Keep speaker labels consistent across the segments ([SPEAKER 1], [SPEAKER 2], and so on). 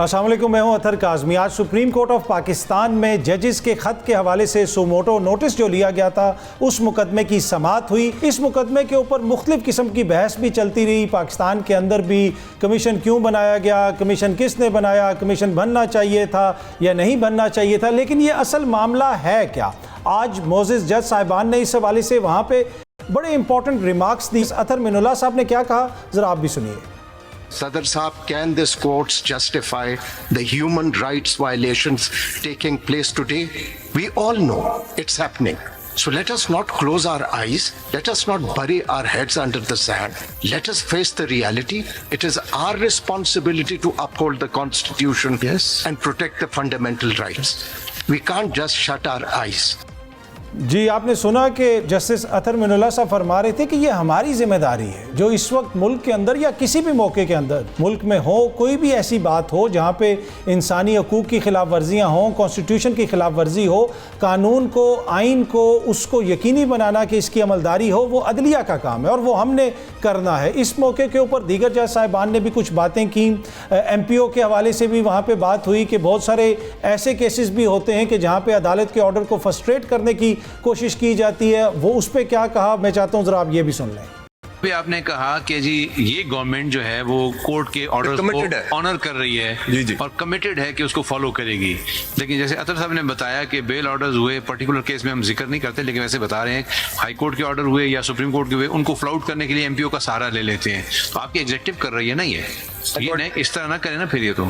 [SPEAKER 1] السلام علیکم، میں ہوں اطہر کاظمی۔ آج سپریم کورٹ آف پاکستان میں ججز کے خط کے حوالے سے سوموٹو نوٹس جو لیا گیا تھا اس مقدمے کی سماعت ہوئی۔ اس مقدمے کے اوپر مختلف قسم کی بحث بھی چلتی رہی۔ پاکستان کے اندر بھی کمیشن کیوں بنایا گیا، کمیشن کس نے بنایا، کمیشن بننا چاہیے تھا یا نہیں بننا چاہیے تھا، لیکن یہ اصل معاملہ ہے کیا؟ آج معزز جج صاحبان نے اس حوالے سے وہاں پہ بڑے امپورٹنٹ ریمارکس دی۔ اطہر من اللہ صاحب نے کیا کہا، ذرا آپ بھی سنیے۔
[SPEAKER 2] Sadr Saab, can this courts justify the human rights violations taking place today? We all know it's happening. So let us not close our eyes. Let us not bury our heads under the sand. Let us face the reality. It is our responsibility to uphold the Constitution and protect the fundamental rights. We can't just shut our eyes.
[SPEAKER 1] جی، آپ نے سنا کہ justice اطہر من اللہ صاحب فرما رہے تھے کہ یہ ہماری ذمہ داری ہے جو اس وقت ملک کے اندر یا کسی بھی موقع کے اندر ملک میں ہو، کوئی بھی ایسی بات ہو جہاں پہ انسانی حقوق کی خلاف ورزیاں ہوں، کانسٹیٹیوشن کی خلاف ورزی ہو، قانون کو، آئین کو، اس کو یقینی بنانا کہ اس کی عملداری ہو، وہ عدلیہ کا کام ہے اور وہ ہم نے کرنا ہے۔ اس موقع کے اوپر دیگر جج صاحبان نے بھی کچھ باتیں کی۔ ایم پی او کے حوالے سے بھی وہاں پہ بات ہوئی کہ بہت سارے ایسے کیسز بھی ہوتے ہیں کہ جہاں پہ عدالت کے آرڈر کو فرسٹریٹ کرنے کی کوشش کی جاتی ہے۔ وہ اس پہ کیا کہا، میں چاہتا ہوں ذرا آپ یہ بھی سن لیں۔
[SPEAKER 3] ابھی آپ نے کہا کہ جی یہ گورنمنٹ جو ہے وہ کورٹ کے آرڈر کو آنر کر رہی ہے اور کمیٹڈ ہے کہ اس کو فالو کرے گی، لیکن جیسے اطہر صاحب نے بتایا کہ بیل آرڈرز ہوئے، پرٹیکولر کیس میں ہم ذکر نہیں کرتے لیکن ویسے بتا رہے ہیں ہائی کورٹ کے آرڈر ہوئے یا سپریم کورٹ کے ہوئے، ان کو فلاؤٹ کرنے کے لیے ایم پی او کا سہارا لے لیتے ہیں۔ تو آپ کی ایگزیکٹو کر رہی ہے نا، یہ اس طرح نہ کرے نا پھر۔ یہ تو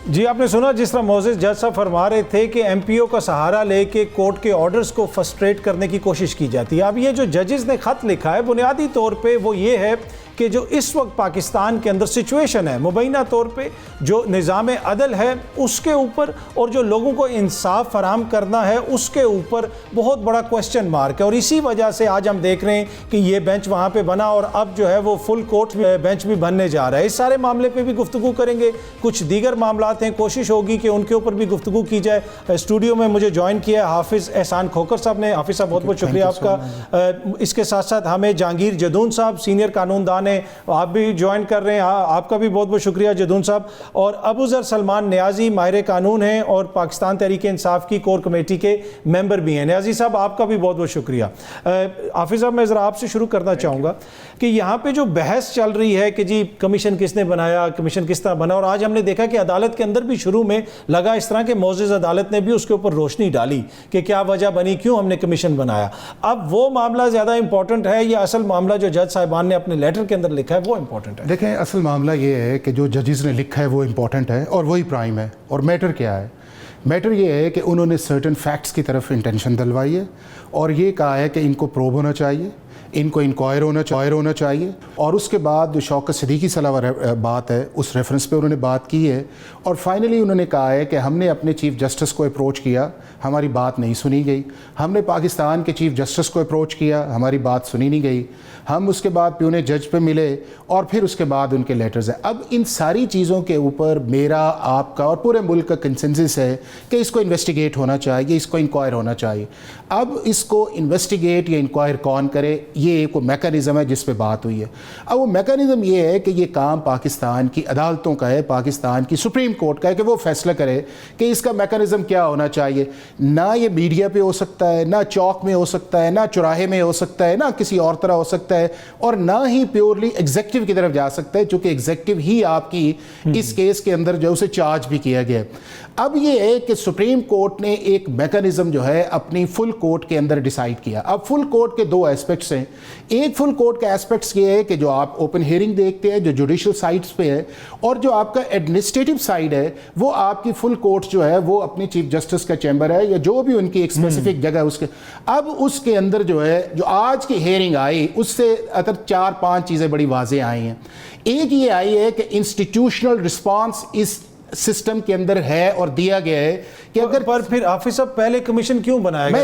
[SPEAKER 1] جی، آپ نے سنا جس طرح معزز جج صاحب فرما رہے تھے کہ ایم پی او کا سہارا لے کے کورٹ کے آرڈرز کو فرسٹریٹ کرنے کی کوشش کی جاتی ہے۔ اب یہ جو ججز نے خط لکھا ہے بنیادی طور پہ وہ یہ ہے کہ جو اس وقت پاکستان کے اندر سچویشن ہے، مبینہ طور پہ جو نظام عدل ہے اس کے اوپر اور جو لوگوں کو انصاف فراہم کرنا ہے اس کے اوپر بہت بڑا کوسچن مارک ہے، اور اسی وجہ سے آج ہم دیکھ رہے ہیں کہ یہ بینچ وہاں پہ بنا اور اب جو ہے وہ فل کورٹ بینچ بھی بننے جا رہا ہے۔ اس سارے معاملے پہ بھی گفتگو کریں گے، کچھ دیگر معاملات ہیں، کوشش ہوگی کہ ان کے اوپر بھی گفتگو کی جائے۔ اسٹوڈیو میں مجھے جوائن کیا ہے حافظ احسان کھوکر صاحب نے۔ حافظ صاحب بہت بہت شکریہ آپ کا۔ اس کے ساتھ ساتھ ہمیں جہانگیر جدون صاحب سینئر قانون دان ہیں، آپ بھی جوائن کر رہے ہیں، آپ کا بھی بہت بہت شکریہ جدون صاحب۔ اور ابوذر سلمان نیازی ماہر قانون ہیں اور پاکستان تحریک انصاف کی کور کمیٹی کے ممبر بھی ہیں۔ نیازی صاحب آپ کا بھی بہت بہت شکریہ۔ حافظ صاحب میں ذرا آپ سے شروع کرنا چاہوں گا کہ یہاں پہ جو بحث چل رہی ہے کہ جی کمیشن کس نے بنایا، کمیشن کس طرح بنا، اور آج ہم نے دیکھا کہ عدالت کے اندر بھی شروع میں لگا اس طرح کہ معزز عدالت نے بھی اس کے اوپر روشنی ڈالی کہ کیا وجہ بنی، کیوں ہم نے کمیشن بنایا۔ اب وہ معاملہ زیادہ امپورٹنٹ ہے یا اصل معاملہ جو جج صاحبان نے اپنے لیٹر کے اندر لکھا ہے وہ امپورٹنٹ ہے؟
[SPEAKER 4] دیکھیں، اصل معاملہ یہ ہے کہ جو ججز نے لکھا ہے وہ امپورٹنٹ ہے اور وہی پرائم ہے۔ اور میٹر کیا ہے؟ میٹر یہ ہے کہ انہوں نے سرٹن فیکٹس کی طرف انٹینشن دلوائی ہے اور یہ کہا ہے کہ ان کو پروب ہونا چاہیے، ان کو انکوائر ہونا چاہیے، اور اس کے بعد جو شوکت صدیقی صلی اللہ علیہ بات ہے اس ریفرنس پہ انہوں نے بات کی ہے، اور فائنلی انہوں نے کہا ہے کہ ہم نے اپنے چیف جسٹس کو اپروچ کیا، ہماری بات نہیں سنی گئی، ہم نے پاکستان کے چیف جسٹس کو اپروچ کیا، ہماری بات سنی نہیں گئی، ہم اس کے بعد پیونے جج پہ ملے اور پھر اس کے بعد ان کے لیٹرز ہیں۔ اب ان ساری چیزوں کے اوپر میرا، آپ کا اور پورے ملک کا کنسنسس ہے کہ اس کو انویسٹیگیٹ ہونا چاہیے، اس کو انکوائر ہونا چاہیے۔ اب اس کو انویسٹیگیٹ یا انکوائر کون کرے، یہ ایک میکانزم ہے جس پہ بات ہوئی ہے۔ اب وہ میکانزم یہ ہے کہ یہ کام پاکستان کی عدالتوں کا ہے، پاکستان کی سپریم کورٹ کا ہے کہ وہ فیصلہ کرے کہ اس کا میکانزم کیا ہونا چاہیے۔ نہ یہ میڈیا پہ ہو سکتا ہے، نہ چوک میں ہو سکتا ہے، نہ چوراہے میں ہو سکتا ہے، نہ کسی اور طرح ہو سکتا ہے، اور نہ ہی پیورلی ایگزیکٹو کی طرف جا سکتا ہے، چونکہ ایگزیکٹو ہی آپ کی اس کیس کے اندر جو اسے چارج بھی کیا گیا ہے۔ اب یہ ہے کہ سپریم کورٹ نے ایک میکانزم جو ہے اپنی فل کورٹ کے اندر ڈیسائیڈ کیا۔ اب فل کورٹ کے دو ایسپیکٹس ہیں۔ ایک فل کورٹ کا ایسپیکٹس یہ ہے کہ جو آپ اوپن ہیئرنگ دیکھتے ہیں جو جوڈیشل سائٹس پہ ہے، اور جو آپ کا ایڈمنسٹریٹو سائڈ ہے وہ آپ کی فل کورٹ جو ہے وہ اپنی چیف جسٹس کا چیمبر ہے یا جو بھی ان کی ایک اسپیسیفک جگہ ہے اس کے۔ اب اس کے اندر جو ہے جو آج کی ہیئرنگ آئی اس سے اتر 4-5 چیزیں بڑی واضح آئی ہیں۔ ایک یہ آئی ہے کہ انسٹیٹیوشنل رسپانس اس سسٹم کے اندر ہے اور دیا گیا ہے کہ اگر
[SPEAKER 1] پر پھر حافظ صاحب پہلے کمیشن کیوں بنایا
[SPEAKER 4] گیا؟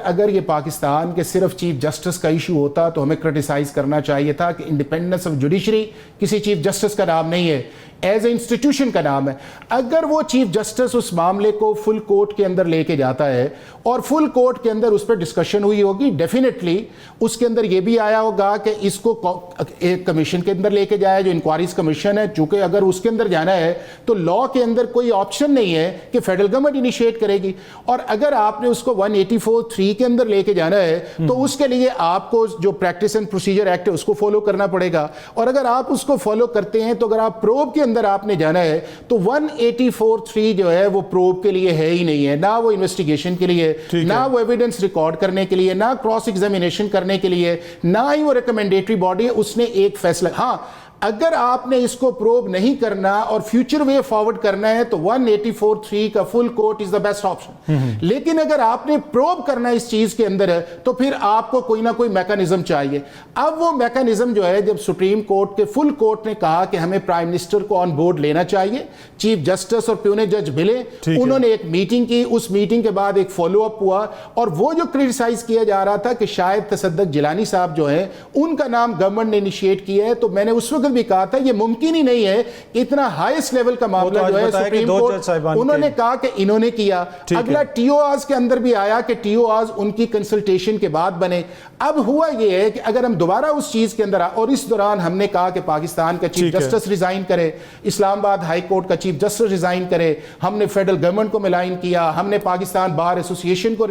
[SPEAKER 4] اگر یہ پاکستان کے صرف چیف جسٹس کا ایشو ہوتا تو ہمیں کرٹیسائز کرنا چاہیے تھا کہ انڈیپینڈنس آف جوڈیشری کسی چیف جسٹس کا نام نہیں ہے، ایز اے انسٹیٹیوشن کا نام ہے۔ اگر وہ چیف جسٹس اس معاملے کو فل کورٹ کے اندر لے کے جاتا ہے اور فل کورٹ کے اندر اس پہ ڈسکشن ہوئی ہوگی، ڈیفینیٹلی اس کے اندر یہ بھی آیا ہوگا کہ اس کو ایک کمیشن کے اندر لے کے جایا جو انکوائریز کمیشن ہے, چونکہ اگر اس کے اندر جانا ہے تو لا کے اندر کوئی آپشن نہیں ہے کہ فیڈرل گورنمنٹ انیشیٹ کرے گی, اور اگر آپ نے اس کو 184(3) کے اندر لے کے جانا ہے تو اس کے لیے آپ کو جو پریکٹس اینڈ پروسیجر ایکٹ ہے اس کو فالو کرنا پڑے گا, اور اگر آپ اس کو فالو کرتے ہیں تو اگر آپ پروب کے اندر آپ نے جانا ہے تو 184(3) جو ہے وہ پروب کے لیے ہے ہی نہیں ہے, نہ وہ انویسٹیگیشن کے لیے, نہ وہ ایویڈنس ریکارڈ کرنے کے لیے, نہ کراس ایگزامینیشن کرنے کے لیے, نہ ہی وہ ریکمینڈیٹری باڈی ہے. اس نے ایک فیصلہ, ہاں اگر آپ نے اس کو پروب نہیں کرنا اور فیوچر وے فارورڈ کرنا ہے تو 184(3) کا full court is the best option, لیکن اگر آپ نے پروب کرنا اس چیز کے اندر ہے تو پھر آپ کو کوئی نہ کوئی میکانزم چاہیے. اب وہ میکانزم جو ہے, جب سپریم کورٹ کے فل کورٹ نے کہا کہ ہمیں پرائم منسٹر کو آن بورڈ لینا چاہیے, چیف جسٹس اور پیونے جج ملے, انہوں نے ایک میٹنگ کی, اس میٹنگ کے بعد ایک فالو اپ ہوا, اور وہ جو کرٹیسائز کیا جا رہا تھا کہ شاید تصدق جیلانی صاحب جو ہیں ان کا نام گورنمنٹ نے انیشیٹ کیا ہے, تو میں نے اس وقت بھی کہا تھا یہ ممکن ہی نہیں ہے کہ اتنا ہائیسٹ لیول کا معاملہ جو ہے سپریم کورٹ, انہوں نے کہا کہ انہوں نے کیا. اگلا ٹی او آز کے اندر بھی آیا کہ ٹی او آز ان کی کنسلٹیشن کے بعد بنے. اب ہوا یہ ہے کہ اگر ہم دوبارہ اس چیز کے اندر, اور اس دوران ہم نے کہا کہ پاکستان کا چیف جسٹس ریزائن کرے, اسلام آباد ہائی کورٹ کا چیف جسٹس ریزائن کرے, ہم نے فیڈرل گورنمنٹ کو ملائن کیا, ہم نے پاکستان بار ایسوسیشن کو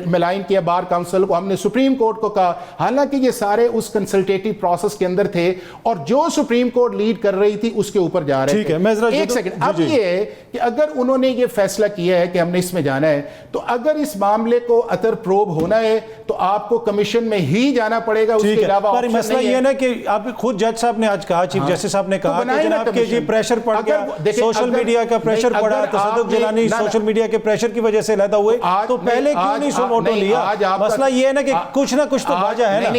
[SPEAKER 4] ملائن کیا, بار کاؤنسل کو, ہم نے سپریم کورٹ کو کہا, حالانکہ یہ سارے اس کنسلٹیٹو پروسیس کے اندر تھے, اور جو سپریم کورٹ لیڈ کر رہی تھی اس کے اوپر جا رہے تھے. ایک سیکنڈ, اب یہ ہے کہ اگر انہوں نے یہ فیصلہ کیا ہے کہ ہم نے اس میں جانا ہے, تو اگر اس معاملے کو اتر پروب ہونا ہے تو آپ کو کمیشن میں ہی جانا پڑے گا, اس کے علاوہ
[SPEAKER 1] پر مسئلہ یہ ہے کہ آپ خود جج صاحب نے آج کہا, چیف جسٹس صاحب نے کہا کہ جناب کہ یہ پریشر پڑ گیا, سوشل میڈیا کا پریشر پڑا, تصدق جیلانی سوشل میڈیا کے پریشر کی وجہ سے علیحدہ ہوئے, تو پہلے کیوں نہیں سو موٹو لیا؟ مسئلہ یہ ہے نا کہ کچھ نہ کچھ تو وجہ ہے نا,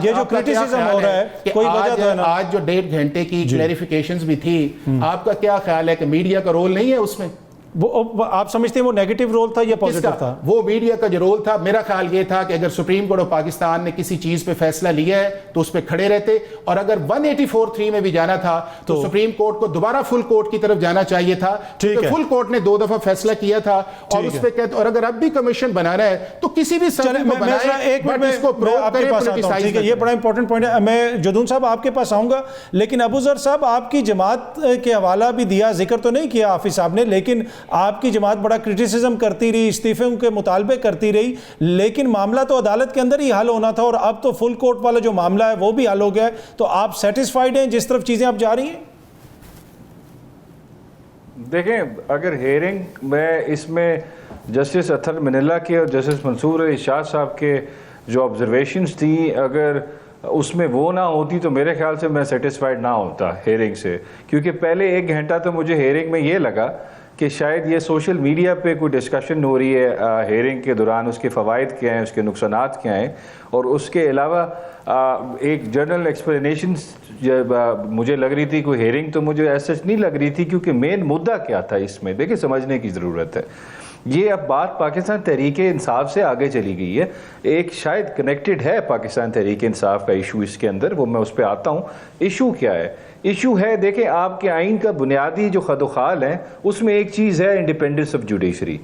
[SPEAKER 1] یہ جو کرٹیسزم ہو رہا ہے کوئی وجہ تو ہے نا.
[SPEAKER 4] آج جو 1.5 گھنٹے کی کلیریفیکیشنز بھی تھی, آپ کا کیا خیال ہے کہ میڈیا کا رول نہیں ہے اس میں؟
[SPEAKER 1] آپ سمجھتے ہیں وہ نیگیٹو رول تھا یا پوزیٹو تھا؟
[SPEAKER 4] وہ میڈیا کا جو رول تھا, میرا خیال یہ تھا کہ اگر سپریم کورٹ آف پاکستان نے کسی چیز پہ فیصلہ لیا ہے تو اس پہ کھڑے رہتے, اور اگر 184(3) میں بھی جانا تھا تو سپریم کورٹ کو دوبارہ فل کورٹ کی طرف جانا چاہیے تھا, کیونکہ فل کورٹ نے 2 دفعہ فیصلہ کیا تھا, اور اس پہ کہتے, اور اگر اب بھی کمیشن بنانا ہے تو کسی بھی سطح کو بنائے, بٹ اس کو پروب کرے, پولیٹیسائز کرے.
[SPEAKER 1] یہ بڑا امپورٹنٹ پوائنٹ ہے. میں جدون صاحب آپ کے پاس آؤں گا, لیکن ابو ذر صاحب آپ کی جماعت کے حوالہ بھی دیا, ذکر تو نہیں کیا حافظ صاحب نے, لیکن آپ کی جماعت بڑا کرٹیسزم کرتی رہی, استعفوں کے مطالبے کرتی رہی, لیکن معاملہ تو عدالت کے اندر ہی حل ہونا تھا, اور اب تو فل کورٹ والا جو معاملہ ہے وہ بھی حل ہو گیا ہے. تو آپ سیٹسفائیڈ ہیں جس طرف چیزیں اب جا رہی ہیں؟
[SPEAKER 5] دیکھیں, اگر ہیئرنگ میں اس میں جسٹس اطہر منلہ کے اور جسٹس منصور علی شاہ صاحب کے جو آبزرویشنز تھیں, اگر اس میں وہ نہ ہوتی تو میرے خیال سے میں سیٹسفائیڈ نہ ہوتا ہیئرنگ سے, کیونکہ پہلے 1 گھنٹہ تو مجھے ہیئرنگ میں یہ لگا کہ شاید یہ سوشل میڈیا پہ کوئی ڈسکشن ہو رہی ہے ہیئرنگ کے دوران, اس کے فوائد کیا ہیں, اس کے نقصانات کیا ہیں, اور اس کے علاوہ ایک جنرل ایکسپلینیشنز مجھے لگ رہی تھی. کوئی ہیئرنگ تو مجھے ایسا نہیں لگ رہی تھی, کیونکہ مین مدعا کیا تھا اس میں, دیکھیں سمجھنے کی ضرورت ہے. یہ اب بات پاکستان تحریک انصاف سے آگے چلی گئی ہے, ایک شاید کنیکٹڈ ہے پاکستان تحریک انصاف کا ایشو اس کے اندر, وہ میں اس پہ آتا ہوں. ایشو کیا ہے؟ ایشو ہے, دیکھیں آپ کے آئین کا بنیادی جو خد و خال ہے اس میں ایک چیز ہے independence of judiciary.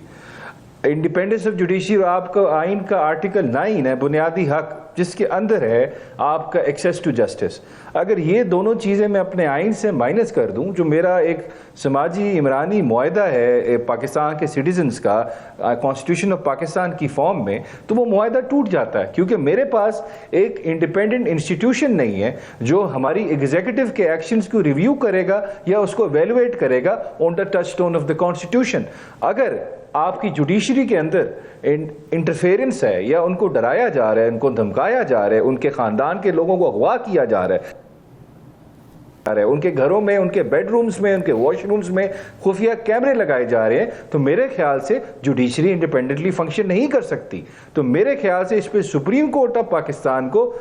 [SPEAKER 5] Independence of judiciary آپ کا آئین کا آرٹیکل 9 ہے, بنیادی حق, جس کے اندر ہے آپ کا ایکسیس ٹو جسٹس. اگر یہ دونوں چیزیں میں اپنے آئین سے مائنس کر دوں, جو میرا ایک سماجی عمرانی معاہدہ ہے پاکستان کے سٹیزنز کا کانسٹیٹیوشن آف پاکستان کی فارم میں, تو وہ معاہدہ ٹوٹ جاتا ہے, کیونکہ میرے پاس ایک انڈیپینڈنٹ انسٹیٹیوشن نہیں ہے جو ہماری ایگزیکٹو کے ایکشنز کو ریویو کرے گا یا اس کو ایویلویٹ کرے گا on the touchstone of the constitution. اگر آپ کی جوڈیشری کے اندر انٹرفیرنس ہے, یا ان کو ڈرایا جا رہا ہے, ان کو دھمکایا جا رہا ہے, ان کے خاندان کے لوگوں کو اغوا کیا جا رہا ہے, ان کے گھروں میں, ان کے بیڈ رومز میں, ان کے واش رومز میں خفیہ کیمرے لگائے جا رہے ہیں, تو میرے خیال سے جوڈیشری انڈیپینڈنٹلی فنکشن نہیں کر سکتی. تو میرے خیال سے اس پہ سپریم کورٹ آف پاکستان کو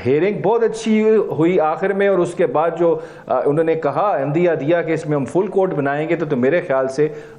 [SPEAKER 5] ہیئرنگ بہت اچھی ہوئی آخر میں, اور اس کے بعد جو انہوں نے کہا عندیہ دیا کہ اس میں ہم فل کورٹ بنائیں گے, تو میرے خیال سے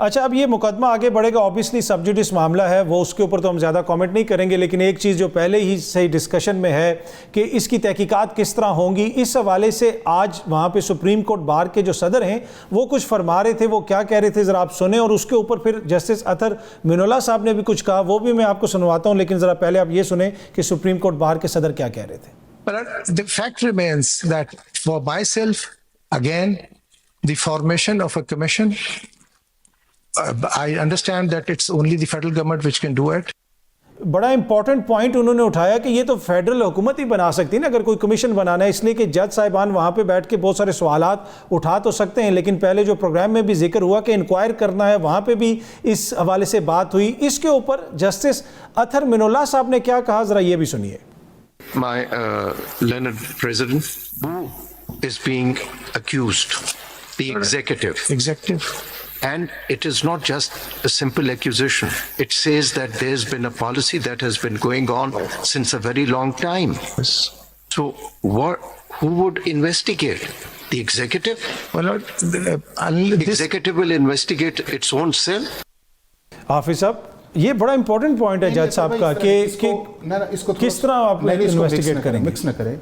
[SPEAKER 1] اچھا اب یہ مقدمہ آگے بڑھے گا, آبویسلی سب جوڈس معاملہ ہے, وہ اس کے اوپر تو ہم زیادہ کامنٹ نہیں کریں گے, لیکن ایک چیز جو پہلے ہی سے ڈسکشن میں ہے کہ اس کی تحقیقات کس طرح ہوں گی, اس حوالے سے آج وہاں پہ سپریم کورٹ بار کے جو صدر ہیں وہ کچھ فرما رہے تھے, وہ کیا کہہ رہے تھے ذرا آپ سنیں, اور اس کے اوپر پھر جسٹس اطہر من اللہ صاحب نے بھی کچھ کہا, وہ بھی میں آپ کو سنواتا ہوں, لیکن ذرا پہلے آپ یہ سنیں کہ سپریم کورٹ بار کے صدر کیا کہہ رہے تھے.
[SPEAKER 6] But the fact remains that for myself, again, the formation of a commission, I understand that it's only the federal government which can do it.
[SPEAKER 1] بڑا امپورٹنٹ پوائنٹ انہوں نے اٹھایا کہ یہ تو فیڈرل حکومت ہی بنا سکتی ہے نا اگر کوئی کمیشن بنانا ہے, اس لیے کہ جج صاحبان وہاں پہ بیٹھ کے بہت سارے سوالات اٹھا تو سکتے ہیں, لیکن پہلے جو پروگرام میں بھی ذکر ہوا کہ انکوائر کرنا ہے, وہاں پہ بھی اس حوالے سے بات ہوئی. اس کے اوپر جسٹس اطہر من اللہ صاحب نے کیا کہا, ذرا یہ بھی سنیے.
[SPEAKER 2] My learned president, who is being accused? The executive.
[SPEAKER 6] Executive.
[SPEAKER 2] And it is not just a simple accusation. It says that there's been a policy that has been going on since a very long time. So who would investigate? The executive?
[SPEAKER 6] Well,
[SPEAKER 2] The executive will investigate its own self.
[SPEAKER 1] حافظ صاحب یہ بڑا important point ہے جج صاحب کا کہ کس طرح آپ انویسٹیگیٹ کریں گے.
[SPEAKER 4] مکس نہ کریں.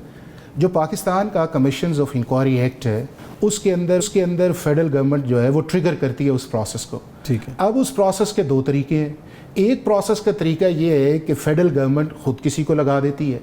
[SPEAKER 4] جو پاکستان کا کمیشنز آف انکوائری ایکٹ ہے اس کے اندر فیڈرل گورنمنٹ جو ہے وہ ٹریگر کرتی ہے اس پروسیس کو.
[SPEAKER 1] ٹھیک ہے.
[SPEAKER 4] اب اس پروسیس کے دو طریقے ہیں. ایک پروسیس کا طریقہ یہ ہے کہ فیڈرل گورنمنٹ خود کسی کو لگا دیتی ہے,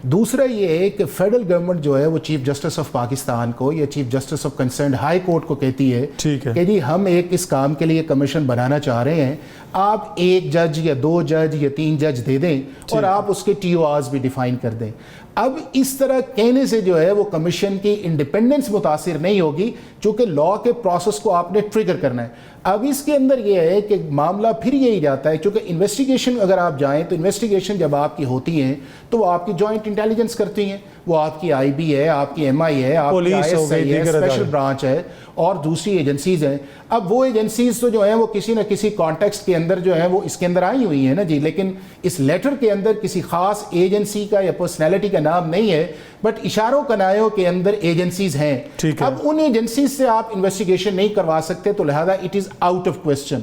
[SPEAKER 4] دوسرا یہ ہے کہ فیڈرل گورنمنٹ جو ہے وہ چیف جسٹس آف پاکستان کو یا chief justice of concerned high court کو کہتی ہے کہ جی ہم ایک اس کام کے لیے کمیشن بنانا چاہ رہے ہیں, آپ ایک جج یا دو جج یا تین جج دے دیں اور آپ اس کے ٹی او آرز بھی ڈیفائن کر دیں. اب اس طرح کہنے سے جو ہے وہ کمیشن کی انڈیپینڈنس متاثر نہیں ہوگی, چونکہ لا کے پروسیس کو آپ نے ٹریگر کرنا ہے. اب اس کے اندر یہ ہے کہ معاملہ پھر یہی جاتا ہے, چونکہ انویسٹیگیشن اگر آپ جائیں تو انویسٹیگیشن جب آپ کی ہوتی ہیں تو وہ آپ کی جوائنٹ انٹیلیجنس کرتی ہیں, وہ آپ کی آئی بی ہے, آپ کی ایم آئی ہے, آپ کی آئی ایس آئی ہے, اسپیشل برانچ ہے اور دوسری ایجنسیز ہیں. اب وہ ایجنسیز تو جو ہیں وہ کسی نہ کسی کانٹیکسٹ کے اندر جو ہے وہ اس کے اندر آئی ہوئی ہیں نا جی, لیکن اس لیٹر کے اندر کسی خاص ایجنسی کا یا پرسنالٹی کا نام نہیں ہے, بٹ اشاروں کنایوں کے اندر ایجنسیز ہیں. اب ان ایجنسیز سے آپ انویسٹیگیشن نہیں کروا سکتے, تو لہذا it is out of question.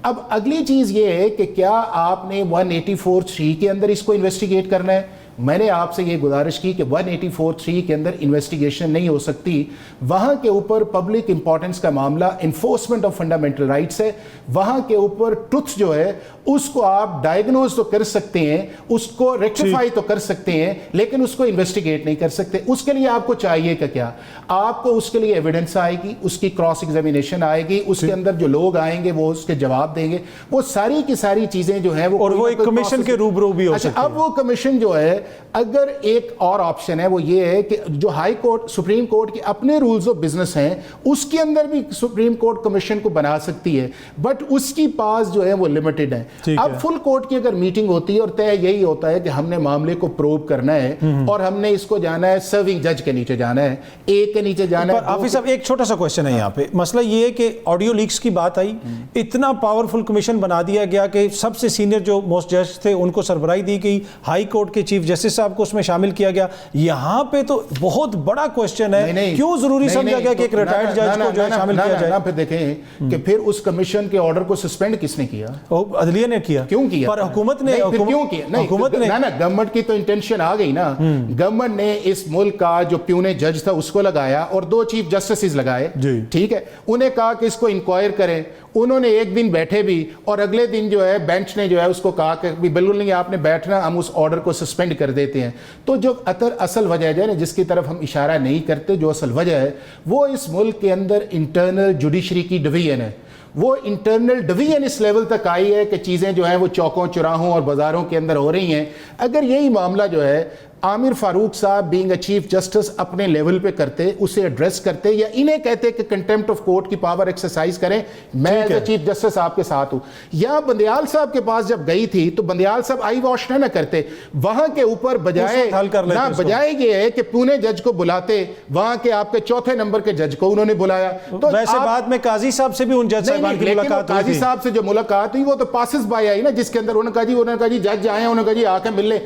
[SPEAKER 4] اب اگلی چیز یہ ہے کہ کیا آپ نے 184(3) کے اندر اس کو انویسٹیگیٹ کرنا ہے. میں نے آپ سے یہ گزارش کی کہ 184(3) کے اندر انویسٹیگیشن نہیں ہو سکتی, وہاں کے اوپر پبلک امپورٹنس کا معاملہ انفورسمنٹ آف فنڈامنٹل رائٹس ہے, وہاں کے اوپر ٹروتھ جو ہے اس کو آپ ڈائگنوز تو کر سکتے ہیں, اس کو ریکٹیفائی تو کر سکتے ہیں, لیکن اس کو انویسٹیگیٹ نہیں کر سکتے. اس کے لیے آپ کو چاہیے کہ کیا, آپ کو اس کے لیے ایویڈنس آئے گی, اس کی کراس ایگزامینیشن آئے گی, اس کے اندر جو لوگ آئیں گے وہ اس کے جواب دیں گے, وہ ساری کی ساری چیزیں جو ہیں
[SPEAKER 1] وہ ایک کمیشن کے روبرو بھی ہو سکتی ہے.
[SPEAKER 4] اب وہ کمیشن جو ہے, اگر ایک اور آپشن ہے وہ یہ ہے کہ جو ہائی کورٹ سپریم کورٹ کے اپنے رولز آف بزنس ہیں اس کے اندر بھی سپریم کورٹ کمیشن کو بنا سکتی ہے, بٹ اس کی پاس جو ہے وہ لمیٹڈ ہے. اب فل کورٹ کی اگر میٹنگ ہوتی ہے اور طے یہی ہوتا ہے کہ ہم نے معاملے کو پروب کرنا ہے اور ہم نے اس کو جانا ہے سرونگ جج کے نیچے جانا ہے, ایک کے نیچے جانا ہے.
[SPEAKER 1] حافظ صاحب ایک چھوٹا سا کوشچن ہے یہاں پہ, مسئلہ یہ ہے کہ آڈیو لیکس کی بات آئی, اتنا پاورفل کمیشن بنا دیا گیا کہ سب سے سینئر جو موسٹ جج تھے ان کو سربراہی دی گئی, ہائی کورٹ کے چیف جسٹس صاحب کو اس میں شامل کیا گیا. یہاں پہ تو بہت بڑا کوشچن ہے, کیوں ضروری سمجھا گیا کہ ایک ریٹائرڈ جج کو جو ہے شامل کیا جائے.
[SPEAKER 4] پھر دیکھیں کہ پھر اس کمیشن کے آرڈر کو سسپینڈ کس نے کیا,
[SPEAKER 1] عدلیہ نے کیا.
[SPEAKER 4] کیوں کیا؟
[SPEAKER 1] پر حکومت نے
[SPEAKER 4] کیوں کیا؟ گورنمنٹ کی تو انٹینشن آ گئی نا. گورنمنٹ نے اس ملک کا جو پیونے جج تھا اس کو لگایا اور 2 چیف جسٹسز لگائے, ٹھیک ہے, انہیں کہا کہ اس کو انکوائر کریں. انہوں نے ایک دن بیٹھے بھی اور اگلے دن جو ہے بینچ نے جو ہے اس کو کہا کہ بالکل نہیں آپ نے بیٹھنا, ہم اس آرڈر کو سسپینڈ کر دیتے ہیں. تو جو اصل وجہ ہے نا جس کی طرف ہم اشارہ نہیں کرتے, جو اصل وجہ ہے وہ اس ملک کے اندر انٹرنل جوڈیشری کی ڈویژن ہے. وہ انٹرنل ڈویژن اس لیول تک آئی ہے کہ چیزیں جو ہیں وہ چوکوں چراہوں اور بازاروں کے اندر ہو رہی ہیں. اگر یہی معاملہ جو ہے عامر فاروق صاحب بینگ اے چیف جسٹس اپنے لیول پہ کرتے, اسے ایڈریس کرتے یا انہیں کہتے کہ کنٹیمپٹ آف کورٹ کی پاور ایکسرسائز کریں, میں ایز اے چیف جسٹس آپ کے ساتھ ہوں. یا بندیال صاحب کے پاس جب گئی تھی تو بندیال صاحب آئی واش نہ کرتے, وہاں کے اوپر بجائے یہ ہے کہ پونے جج کو بلاتے, وہاں کے آپ کے 4تھے نمبر کے جج کو انہوں نے بلایا.
[SPEAKER 1] تو ویسے بعد میں قاضی صاحب سے بھی ان جج صاحبان کی ملاقات ہوئی,
[SPEAKER 4] قاضی صاحب سے جو ملاقات ہوئی وہ تو پاسز بائی آئی نا, جس کے اندر انہوں نے کہا جی جج آئے ہیں, انہوں نے کہا جی آ کے مل لیں.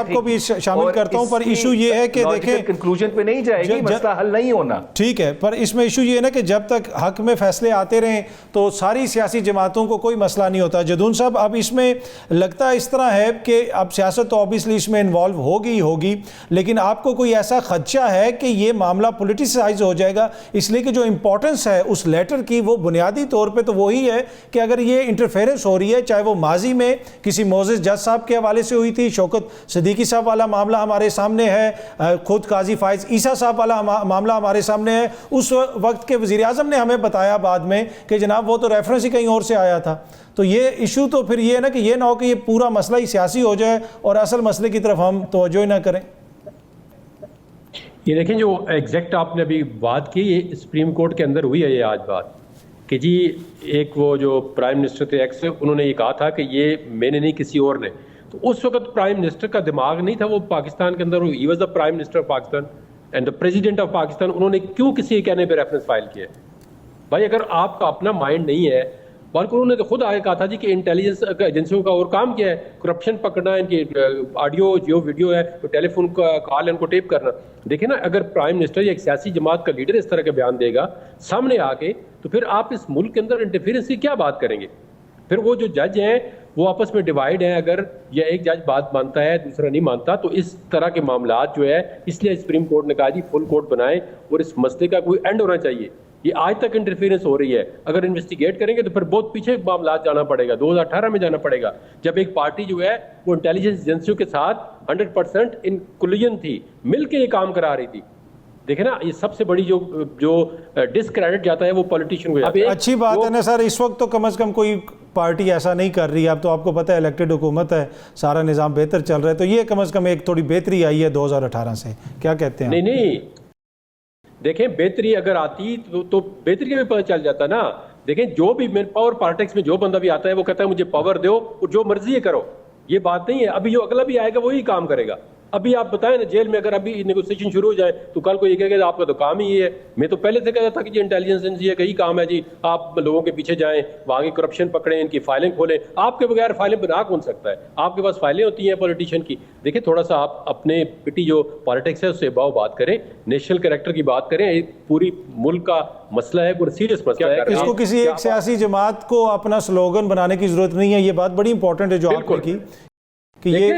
[SPEAKER 1] صاحب کو بھی شامل کرتا ہوں, پر ایشو یہ ہے کہ دیکھیں
[SPEAKER 5] کنکلوژن پہ نہیں جائے گی, مسئلہ حل نہیں ہونا.
[SPEAKER 1] ٹھیک ہے, پر اس میں ایشو یہ ہے نا کہ جب تک حق میں فیصلے آتے رہیں تو ساری سیاسی جماعتوں کو کوئی مسئلہ نہیں ہوتا. جدون صاحب, اب اس میں لگتا اس طرح ہے کہ اب سیاست تو اوبیسلی اس میں انوالو ہوگی, لیکن آپ کو کوئی ایسا خدشہ ہے کہ یہ معاملہ پولیٹیسائز ہو جائے گا, اس لیے کہ جو امپورٹنس ہے اس لیٹر کی وہ بنیادی طور پہ تو وہی ہے کہ اگر یہ انٹرفیرنس ہو رہی ہے, چاہے وہ ماضی میں کسی معزز جج صاحب کے حوالے سے ہوئی تھی, شوکت صدیقی صاحب والا معاملہ ہمارے سامنے ہے, خود قاضی فائز عیسیٰ صاحب والا معاملہ ہمارے سامنے ہے, اس وقت کے وزیر اعظم نے ہمیں بتایا بعد میں کہ جناب وہ تو ریفرنس ہی کہیں اور سے آیا تھا. تو یہ ایشو تو پھر یہ ہے نا کہ یہ نہ ہو کہ یہ پورا مسئلہ ہی سیاسی ہو جائے اور اصل مسئلے کی طرف ہم توجہ ہی نہ کریں.
[SPEAKER 7] یہ دیکھیں جو ایگزیکٹ آپ نے ابھی بات کی, یہ سپریم کورٹ کے اندر ہوئی ہے یہ آج بات کہ جی ایک وہ جو پرائم منسٹر تھے ایکس, انہوں نے یہ کہا تھا کہ یہ میں نے نہیں کسی اور نے. تو اس وقت پرائم منسٹر کا دماغ نہیں تھا وہ پاکستان کے اندر, he was the prime minister of Pakistan and the president of Pakistan. انہوں نے کیوں کسی کے کہنے پہ ریفرنس فائل کیا؟ بھائی اگر آپ کا اپنا مائنڈ نہیں ہے, بلکہ انہوں نے تو خود آگے کہا تھا جی کہ انٹیلیجنس ایجنسیوں کا اور کام کیا ہے, کرپشن پکڑنا, ان کی آڈیو جو ویڈیو ہے, ٹیلی فون کا کال ان کو ٹیپ کرنا. دیکھیں نا, اگر پرائم منسٹر یا ایک سیاسی جماعت کا لیڈر اس طرح کے بیان دے گا سامنے آ کے, تو پھر آپ اس ملک کے اندر انٹرفیئرنس کی کیا بات کریں گے؟ پھر وہ جو جج ہیں وہ آپس میں ڈیوائیڈ ہیں, اگر یا ایک جج بات مانتا ہے دوسرا نہیں مانتا, تو اس طرح کے معاملات جو ہے, اس لیے سپریم کورٹ نے کہا جی فل کورٹ بنائیں اور اس مسئلے کا کوئی اینڈ ہونا چاہیے. یہ آج تک انٹرفیئرنس ہو رہی ہے, اگر انویسٹیگیٹ کریں گے تو پھر بہت پیچھے معاملات جانا پڑے گا, 2018 میں جانا پڑے گا, جب ایک پارٹی جو ہے وہ انٹیلیجنس ایجنسیوں کے ساتھ 100% ان کولیجن تھی, مل کے یہ کام کرا رہی تھی. دیکھیں نا, یہ سب سے بڑی جو ڈسکریڈٹ جاتا ہے وہ پولیٹیشین کو.
[SPEAKER 1] اچھی بات ہے نا سر, اس وقت تو کم از کم کوئی پارٹی ایسا نہیں کر رہی. اب تو آپ کو پتہ ہے الیکٹڈ حکومت ہے, سارا نظام بہتر چل رہا ہے, تو یہ کم از کم ایک تھوڑی بہتری آئی ہے 2018 سے. کیا کہتے ہیں؟
[SPEAKER 7] نہیں دیکھیں, بہتری اگر آتی تو بہتری کا بھی پتہ چل جاتا نا. دیکھیں جو بھی پاور پالیٹکس میں جو بندہ بھی آتا ہے وہ کہتا ہے مجھے پاور دو اور جو مرضی ہے کرو, یہ بات نہیں ہے. ابھی جو اگلا بھی آئے گا وہی کام کرے گا. ابھی آپ بتائیں نا, جیل میں اگر ابھی نیگوسیشن شروع ہو جائے تو کل کو یہ کہے گا آپ کا تو کام ہی یہ ہے. میں تو پہلے سے کہتا تھا کہ جی انٹیلیجنس ایجنسی ہے, کئی کام ہے جی, آپ لوگوں کے پیچھے جائیں, وہاں کی کرپشن پکڑیں, ان کی فائلیں کھولیں. آپ کے بغیر فائلیں بنا کون سکتا ہے؟ آپ کے پاس فائلیں ہوتی ہیں پولیٹیشین کی. دیکھیں تھوڑا سا آپ اپنے پٹی جو پالیٹکس ہے اس سے اباؤ بات کریں, نیشنل کریکٹر کی بات کریں. ایک پوری ملک کا مسئلہ ہے, پورا سیریس مسئلہ ہے.
[SPEAKER 1] اس کو کسی ایک سیاسی جماعت کو اپنا سلوگن بنانے کی ضرورت نہیں ہے. یہ بات بڑی امپورٹنٹ ہے جو آپ نے کی کہ یہ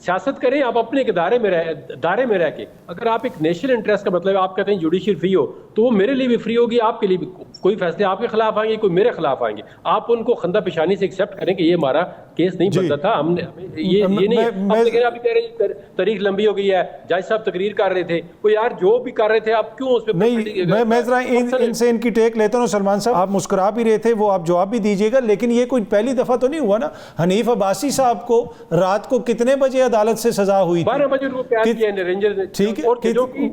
[SPEAKER 7] سیاست کریں آپ اپنے ایک دائرے میں رہ کے. اگر آپ ایک نیشنل انٹرسٹ کا مطلب آپ کہتے ہیں جوڈیشل فری ہو, تو وہ میرے لیے بھی فری ہوگی, آپ کے لیے بھی. کوئی فیصلے آپ کے خلاف آئیں گے, کوئی میرے خلاف آئیں گے, آپ ان کو خندہ پیشانی سے ایکسیپٹ کریں کہ یہ ہمارا کیس نہیں بنتا تھا, ہم نے یہ نہیں. اب لیکن ابھی کہہ رہے ہیں تاریخ لمبی ہو گئی ہے, جج صاحب تقریر کر رہے تھے, وہ یار جو بھی کر رہے تھے آپ کیوں اس پہ
[SPEAKER 1] نہیں. میں ذرا ان سے ان کی ٹیک لیتا ہوں. سلمان صاحب آپ مسکرا بھی رہے تھے, وہ آپ جواب بھی دیجیے گا, لیکن یہ کوئی پہلی دفعہ تو نہیں ہوا نا. حنیف عباسی صاحب کو رات کو کتنے بجے عدالت سے سزا ہوئی تھی؟
[SPEAKER 7] 12 بجے ان کو پیار کیا ہے رینجر نے.
[SPEAKER 1] ٹھیک ہے,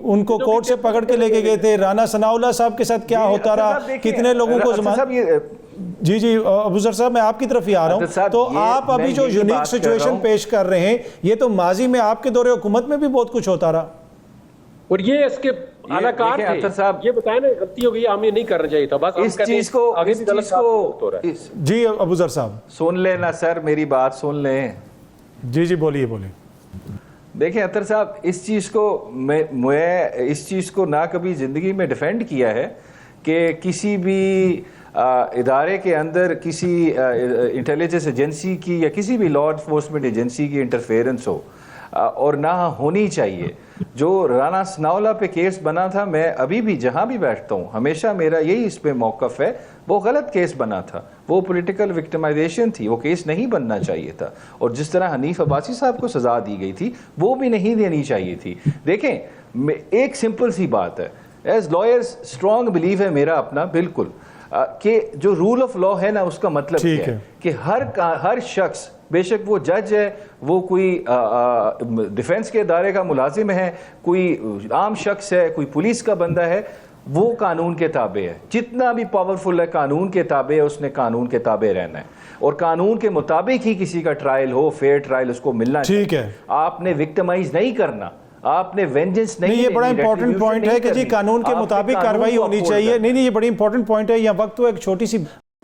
[SPEAKER 1] ان کو کورٹ سے پکڑ کے لے کے گئے تھے. رانا ثناء اللہ صاحب کے ساتھ کیا ہوتا رہا, کتنے لوگوں کو جی ابو ذر صاحب میں آپ کی طرف ہی آ رہا ہوں. تو آپ ابھی جو یونیک سچویشن پیش کر رہے ہیں, یہ تو ماضی میں آپ کے دور حکومت میں بھی بہت کچھ ہوتا رہا,
[SPEAKER 7] اور یہ اس کے علاقات تھے. یہ بتائیں نا, غلطی ہو گئی, ہم یہ نہیں کرنا چاہیے تھا. بس
[SPEAKER 5] اس چیز کو
[SPEAKER 1] جی ابو ذر صاحب
[SPEAKER 5] سن لیں نا سر, میری بات سن لیں.
[SPEAKER 1] جی بولیے.
[SPEAKER 5] دیکھیں اطہر صاحب, اس چیز کو میں اس چیز کو نہ کبھی زندگی میں ڈیفینڈ کیا ہے کہ کسی بھی ادارے کے اندر کسی انٹیلیجنس ایجنسی کی یا کسی بھی لا انفورسمنٹ ایجنسی کی انٹرفیئرنس ہو, اور نہ ہونی چاہیے. جو رانا ثناء اللہ پہ کیس بنا تھا, میں ابھی بھی جہاں بھی بیٹھتا ہوں ہمیشہ میرا یہی اس پہ موقف ہے, وہ غلط کیس بنا تھا, وہ پولیٹیکل وکٹمائزیشن تھی, وہ کیس نہیں بننا چاہیے تھا. اور جس طرح حنیف عباسی صاحب کو سزا دی گئی تھی وہ بھی نہیں دینی چاہیے تھی. دیکھیں ایک سمپل سی بات ہے, ایز لائرز اسٹرانگ بلیو ہے میرا اپنا بالکل, کہ جو رول آف لا ہے نا, اس کا مطلب کیا ہے کہ ہر شخص, بے شک وہ جج ہے, وہ کوئی ڈیفنس کے ادارے کا ملازم ہے, کوئی عام شخص ہے, کوئی پولیس کا بندہ ہے, وہ قانون کے تابع ہے. جتنا بھی پاورفل ہے قانون کے تابع ہے, اس نے قانون کے تابع رہنا ہے, اور قانون کے مطابق ہی کسی کا ٹرائل ہو, فیئر ٹرائل اس کو ملنا چاہیے. آپ نے وکٹمائز نہیں کرنا, آپ نے وینجنس نہیں.
[SPEAKER 1] یہ بڑا امپورٹنٹ پوائنٹ ہے کہ جی قانون کے مطابق کارروائی ہونی چاہیے. نہیں یہ بڑی امپورٹنٹ پوائنٹ ہے. یہاں وقت ہو ایک چھوٹی سی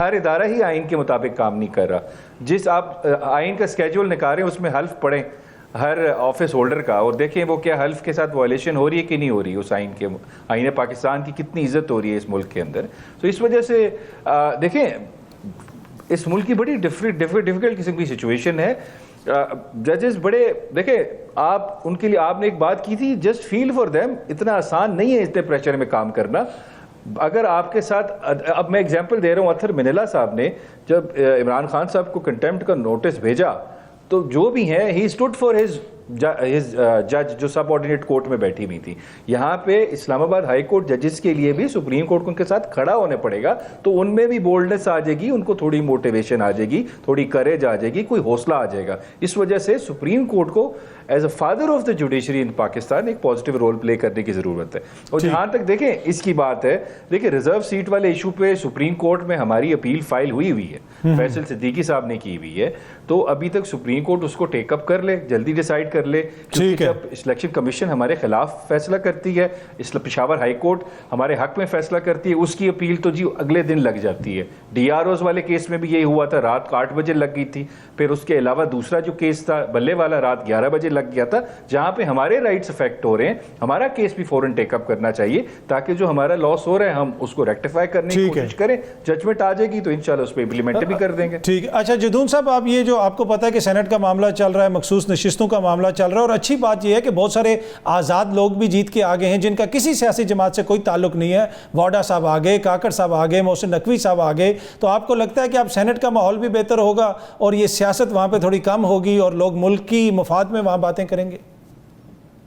[SPEAKER 5] ہر ادارہ ہی آئین کے مطابق کام نہیں کر رہا. جس آپ آئین کا اسکیجول نکال رہے ہیں اس میں حلف پڑھیں ہر آفس ہولڈر کا, اور دیکھیں وہ کیا حلف کے ساتھ وائلیشن ہو رہی ہے کہ نہیں ہو رہی, اس آئین پاکستان کی کتنی عزت ہو رہی ہے اس ملک کے اندر. تو اس وجہ سے دیکھیں اس ملک کی بڑی ڈیفیکلٹ قسم کی سچویشن ہے. ججز بڑے دیکھیں آپ ان کے لیے آپ نے ایک بات کی تھی, جسٹ فیل فار دیم, اتنا آسان نہیں ہے اتنے پریشر میں کام کرنا. اگر آپ کے ساتھ, اب میں ایگزامپل دے رہا ہوں, اطہر منیلا صاحب نے جب عمران خان صاحب کو کنٹیمپٹ کا نوٹس بھیجا تو جو بھی ہیں ہی اسٹوڈ فار ہز جج جو سب آرڈینیٹ کورٹ میں بیٹھی ہوئی تھی. یہاں پہ اسلام آباد ہائی کورٹ ججز کے لیے بھی سپریم کورٹ کو ان کے ساتھ کھڑا ہونے پڑے گا, تو ان میں بھی بولڈنس آ جائے گی, ان کو تھوڑی موٹیویشن آ جائے گی, تھوڑی کریج آ جائے گی, کوئی حوصلہ آ جائے گا. اس وجہ سے سپریم کورٹ کو as a father of the judiciary in Pakistan ایک پازیٹیو رول پلے کرنے کی ضرورت ہے. اور جہاں تک دیکھیں اس کی بات ہے, دیکھیں ریزرو سیٹ والے ایشو پہ سپریم کورٹ میں ہماری اپیل فائل ہوئی ہے, فیصل صدیقی صاحب نے کی ہوئی ہے, تو ابھی تک سپریم کورٹ اس کو ٹیک اپ کر لے, جلدی ڈیسائیڈ کر لے. جب الیکشن کمیشن ہمارے خلاف فیصلہ کرتی ہے, پشاور ہائی کورٹ ہمارے حق میں فیصلہ کرتی ہے, اس کی اپیل تو جی اگلے دن لگ جاتی ہے. ڈی آر اوز والے کیس میں بھی یہی ہوا تھا, رات 8 بجے لگ گئی تھی. پھر اس کے علاوہ دوسرا جو کیس تھا بلے والا, رات 11 بجے لگ گیا تھا, جہاں پہ ہمارے رائٹس افیکٹ ہو رہے ہیں. ہمارا کیس بھی فوراً ٹیک اپ کرنا چاہیے تاکہ جو ہمارا لاس ہو رہا ہے ہم اس کو ریکٹیفائی کرنے کی کوشش کریں. ججمنٹ آ جائے گی تو انشاءاللہ اس پہ امپلیمنٹ بھی کر دیں گے.
[SPEAKER 1] ٹھیک ہے. اچھا جدون صاحب, آپ یہ جو آپ کو پتا ہے کہ سینٹ کا معاملہ چل رہا ہے, مخصوص نشستوں کا معاملہ چل رہا ہے, اور اچھی بات یہ ہے کہ بہت سارے آزاد لوگ بھی جیت کے آگے ہیں جن کا کسی سیاسی جماعت سے کوئی تعلق نہیں ہے. واڈا صاحب آگے, کاکڑ صاحب آگے, محسن نقوی صاحب آگے. تو آپ کو لگتا ہے کہ اب سینٹ کا ماحول بھی بہتر ہوگا اور یہ سیاست وہاں پہ تھوڑی کم ہوگی اور لوگ ملک کی مفاد میں وہاں باتیں کریں گے؟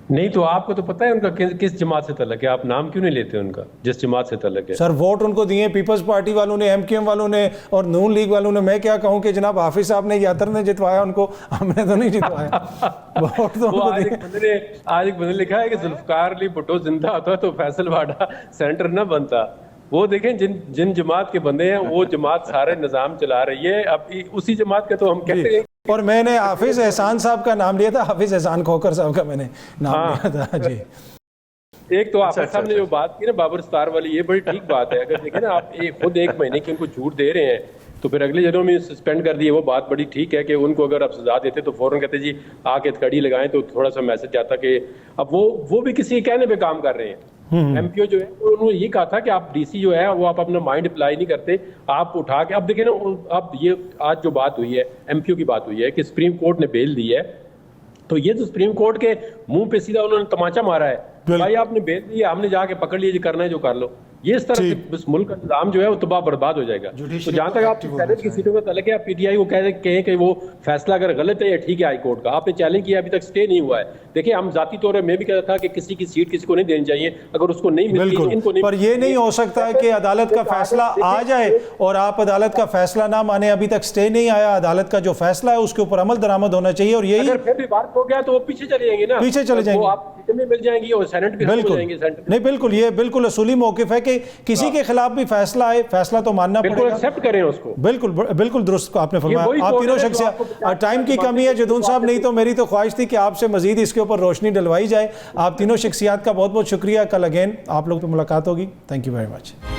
[SPEAKER 7] نہیں تو آپ کو تو پتہ ہے ان کا کس جماعت سے تعلق ہے, آپ نام کیوں نہیں لیتے ان کا جس جماعت سے تعلق ہے؟
[SPEAKER 1] سر ووٹ ان کو دیے پیپلز پارٹی والوں نے, ایم کیو ایم والوں نے اور نون لیگ والوں نے. میں کیا کہوں کہ جناب حافظ صاحب نے یا عطر نے جتوایا ان کو, ہم نے تو نہیں جتوایا. ووٹ تو
[SPEAKER 7] آج ایک بندے لکھا ہے کہ ذوالفقار علی بھٹو زندہ ہوتا تو فیصل واڈا سینٹر نہ بنتا. وہ دیکھیں جن جماعت کے بندے ہیں وہ جماعت سارے نظام چلا رہی ہے. اب اسی جماعت کا تو ہم کہتے ہیں.
[SPEAKER 1] اور میں نے حافظ احسان صاحب کا نام لیا تھا, حافظ احسان کھوکر صاحب کا میں نے نام لیا تھا. جی
[SPEAKER 7] ایک تو حافظ صاحب نے جو بات کی نا بابر ستار والی, یہ بڑی ٹھیک بات ہے. اگر دیکھیں نا آپ خود 1 مہینے کی ان کو جھوٹ دے رہے ہیں تو پھر اگلے جنوں میں سسپینڈ کر دیے, وہ بات بڑی ٹھیک ہے کہ ان کو اگر آپ سزا دیتے تو فوراً کہتے جی آ کے کڑی لگائیں, تو تھوڑا سا میسج آتا کہ اب وہ بھی کسی کہنے پہ کام کر رہے ہیں. ایم پی او جو ہے انہوں نے یہ کہا تھا کہ آپ ڈی سی جو ہے وہ آپ اپنا مائنڈ اپلائی نہیں کرتے, آپ اٹھا کے. اب دیکھیں نا, اب یہ آج جو بات ہوئی ہے ایم پی او کی بات ہوئی ہے کہ سپریم کورٹ نے بیل دی ہے, تو یہ تو سپریم کورٹ کے منہ پہ سیدھا انہوں نے تماچا مارا ہے. بھائی آپ نے بیل دی ہے, ہم نے جا کے پکڑ لیے, جو کرنا ہے جو کر لو. یہ اس طرح سے ملک کا نظام جو ہے وہ تباہ برباد ہو جائے گا. تو جہاں تک آپ سینٹ کی سیٹوں کا تعلق ہے, آپ پی ٹی آئی کو کہیں کہ وہ فیصلہ اگر غلط ہے یا ٹھیک ہے ہائی کورٹ کا, آپ نے چیلنج کیا, ابھی تک سٹے نہیں ہوا ہے. دیکھیں ہم ذاتی طور پر میں بھی کہتا تھا کہ کسی کی سیٹ کسی کو نہیں دینی چاہیے, اگر اس کو نہیں ملتی ان کو نہیں.
[SPEAKER 1] پر یہ نہیں ہو سکتا کہ عدالت کا فیصلہ آ جائے اور آپ عدالت کا فیصلہ نہ مانیں. ابھی تک سٹے نہیں آیا, عدالت کا جو فیصلہ ہے اس کے اوپر عمل درآمد ہونا چاہیے. اور یہی
[SPEAKER 7] اگر پھر بھی بات ہو گیا تو وہ پیچھے چلے جائیں گے نا,
[SPEAKER 1] پیچھے چلے جائیں گے,
[SPEAKER 7] وہ آپ میں مل جائیں گی اور سینٹ بھی ہو جائیں گے.
[SPEAKER 1] نہیں بالکل, یہ بالکل اصولی موقف ہے کہ کسی کے خلاف بھی فیصلہ آئے, فیصلہ تو ماننا پڑے گا.
[SPEAKER 7] بالکل ایکسپٹ کریں اس کو.
[SPEAKER 1] بالکل درست آپ نے فرمایا. آپ تینوں شخصیات, ٹائم کی کمی ہے جدون صاحب, نہیں تو میری تو خواہش تھی کہ آپ سے مزید اس کے اوپر روشنی ڈلوائی جائے. آپ تینوں شخصیات کا بہت بہت شکریہ. کل اگین آپ لوگ پہ ملاقات ہوگی. Thank you very much.